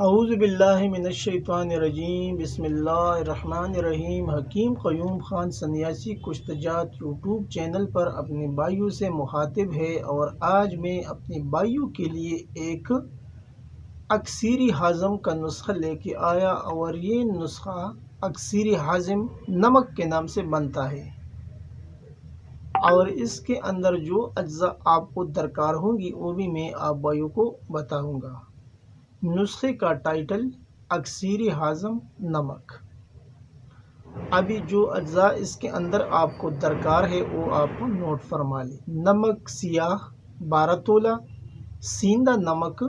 اعوذ باللہ من الشیطان الرجیم، بسم اللہ الرحمن الرحیم۔ حکیم قیوم خان سنیاسی کشتجات یوٹیوب چینل پر اپنے بھائیوں سے مخاطب ہے، اور آج میں اپنے بھائیوں کے لیے ایک اکثیری ہاضم کا نسخہ لے کے آیا، اور یہ نسخہ اکثیری ہاضم نمک کے نام سے بنتا ہے، اور اس کے اندر جو اجزاء آپ کو درکار ہوں گی وہ بھی میں آپ بھائیوں کو بتاؤں گا۔ نسخے کا ٹائٹل اکثیری ہاضم نمک۔ ابھی جو اجزاء اس کے اندر آپ کو درکار ہے وہ آپ کو نوٹ فرما لیں۔ نمک سیاہ 12 تولہ، سیندا نمک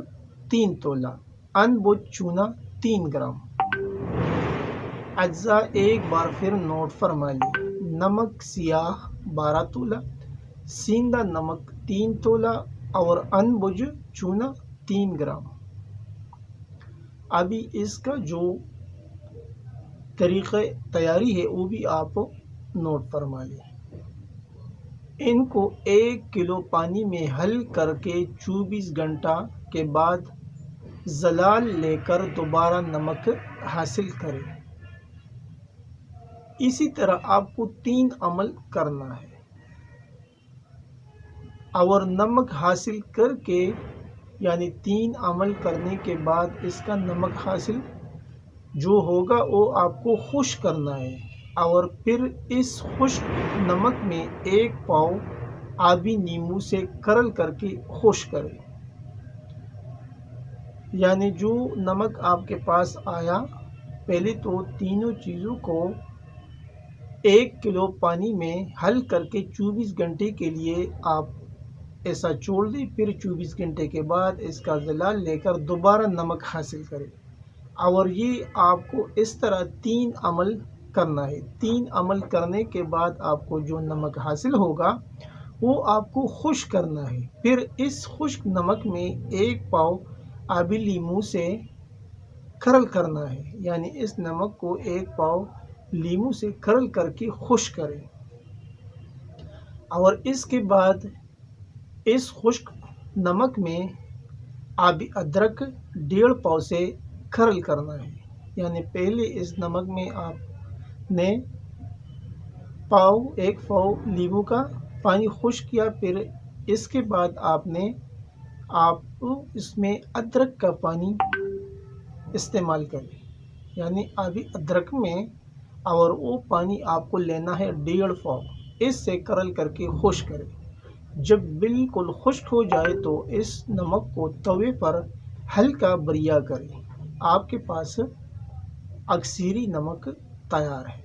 3 تولہ، ان بج چونا 3 گرام۔ اجزاء ایک بار پھر نوٹ فرما لیں۔ نمک سیاہ 12 تولہ، سیندا نمک 3 تولہ اور ان بج چونا 3 گرام۔ ابھی اس کا جو طریقہ تیاری ہے وہ بھی آپ نوٹ فرما لیں۔ ان کو 1 کلو پانی میں حل کر کے 24 گھنٹہ کے بعد زلال لے کر دوبارہ نمک حاصل کریں۔ اسی طرح آپ کو 3 عمل کرنا ہے، اور نمک حاصل کر کے یعنی 3 عمل کرنے کے بعد اس کا نمک حاصل جو ہوگا وہ آپ کو خشک کرنا ہے، اور پھر اس خشک نمک میں 1 پاؤ آبی نیمبو سے کرل کر کے خشک کریں۔ یعنی جو نمک آپ کے پاس آیا، پہلے تو تینوں چیزوں کو 1 کلو پانی میں حل کر کے 24 گھنٹے کے لیے آپ ایسا چھوڑ دیں، پھر 24 گھنٹے کے بعد اس کا زلال لے کر دوبارہ نمک حاصل کریں، اور یہ آپ کو اس طرح 3 عمل کرنا ہے۔ 3 عمل کرنے کے بعد آپ کو جو نمک حاصل ہوگا وہ آپ کو خشک کرنا ہے، پھر اس خشک نمک میں 1 پاؤ آبی لیمو سے کرل کرنا ہے، یعنی اس نمک کو 1 پاؤ لیمو سے کرل کر کے خشک کریں، اور اس کے بعد اس خشک نمک میں آبی ادرک 1.5 پاؤ سے کرل کرنا ہے۔ یعنی پہلے اس نمک میں آپ نے 1 پاؤ لیمو کا پانی خشک کیا، پھر اس کے بعد آپ اس میں ادرک کا پانی استعمال کریں، یعنی آبی ادرک میں، اور وہ پانی آپ کو لینا ہے 1.5 پاؤ، اس سے کرل کر کے خشک کریں۔ جب بالکل خشک ہو جائے تو اس نمک کو توے پر ہلکا بریا کریں۔ آپ کے پاس اکثیری نمک تیار ہے۔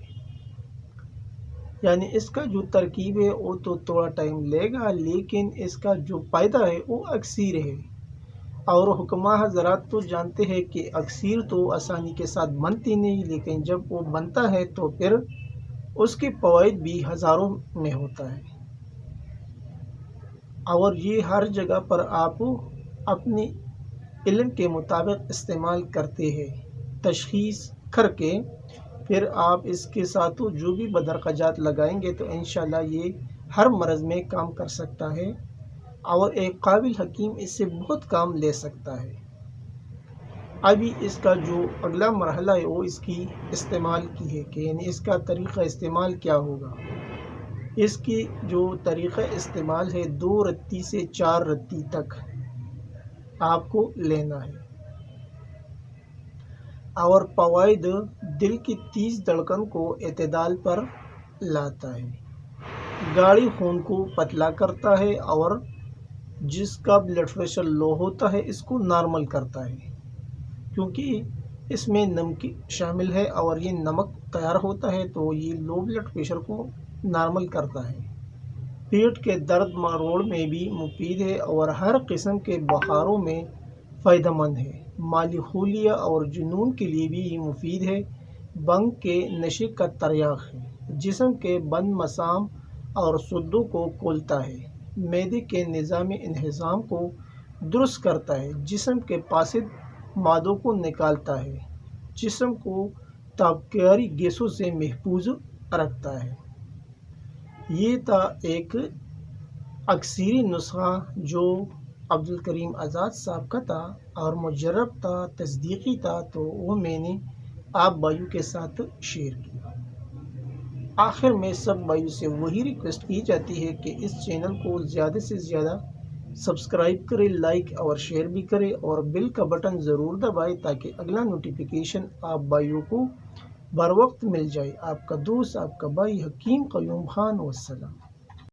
یعنی اس کا جو ترکیب ہے وہ تو تھوڑا ٹائم لے گا، لیکن اس کا جو فائدہ ہے وہ اکثیر ہے، اور حکماء حضرات تو جانتے ہیں کہ اکثیر تو آسانی کے ساتھ بنتی نہیں، لیکن جب وہ بنتا ہے تو پھر اس کے فوائد بھی ہزاروں میں ہوتا ہے، اور یہ ہر جگہ پر آپ اپنے علم کے مطابق استعمال کرتے ہیں، تشخیص کر کے پھر آپ اس کے ساتھ جو بھی بدرقجات لگائیں گے تو انشاءاللہ یہ ہر مرض میں کام کر سکتا ہے، اور ایک قابل حکیم اس سے بہت کام لے سکتا ہے۔ ابھی اس کا جو اگلا مرحلہ ہے وہ اس کی استعمال کی ہے، کہ یعنی اس کا طریقہ استعمال کیا ہوگا۔ اس کی جو طریقہ استعمال ہے 2 رتی سے 4 رتی تک آپ کو لینا ہے، اور فوائد دل کی تیز دھڑکن کو اعتدال پر لاتا ہے، گاڑی خون کو پتلا کرتا ہے، اور جس کا بلڈ پریشر لو ہوتا ہے اس کو نارمل کرتا ہے، کیونکہ اس میں نمک شامل ہے، اور یہ نمک تیار ہوتا ہے تو یہ لو بلڈ پریشر کو نارمل کرتا ہے۔ پیٹ کے درد مروڑ میں بھی مفید ہے، اور ہر قسم کے بخاروں میں فائدہ مند ہے۔ مالی خلیہ اور جنون کے لیے بھی یہ مفید ہے۔ بھنگ کے نشے کا تریاق ہے، جسم کے بند مسام اور سدوں کو کھولتا ہے، معدے کے نظام انہضام کو درست کرتا ہے، جسم کے فاسد مادوں کو نکالتا ہے، جسم کو تابکاری گیسوں سے محفوظ رکھتا ہے۔ یہ تھا ایک اکثیری نسخہ جو عبدالکریم آزاد صاحب کا تھا۔ اور مجرب تھا، تصدیقی تھا، تو وہ میں نے آپ بھائیوں کے ساتھ شیئر کیا۔ آخر میں سب بھائیوں سے وہی ریکویسٹ کی جاتی ہے کہ اس چینل کو زیادہ سے زیادہ سبسکرائب کرے، لائک اور شیئر بھی کرے، اور بیل کا بٹن ضرور دبائے تاکہ اگلا نوٹیفیکیشن آپ بھائیوں کو بر وقت مل جائے۔ آپ کا دوست، آپ کا بھائی حکیم قیوم خان، والسلام۔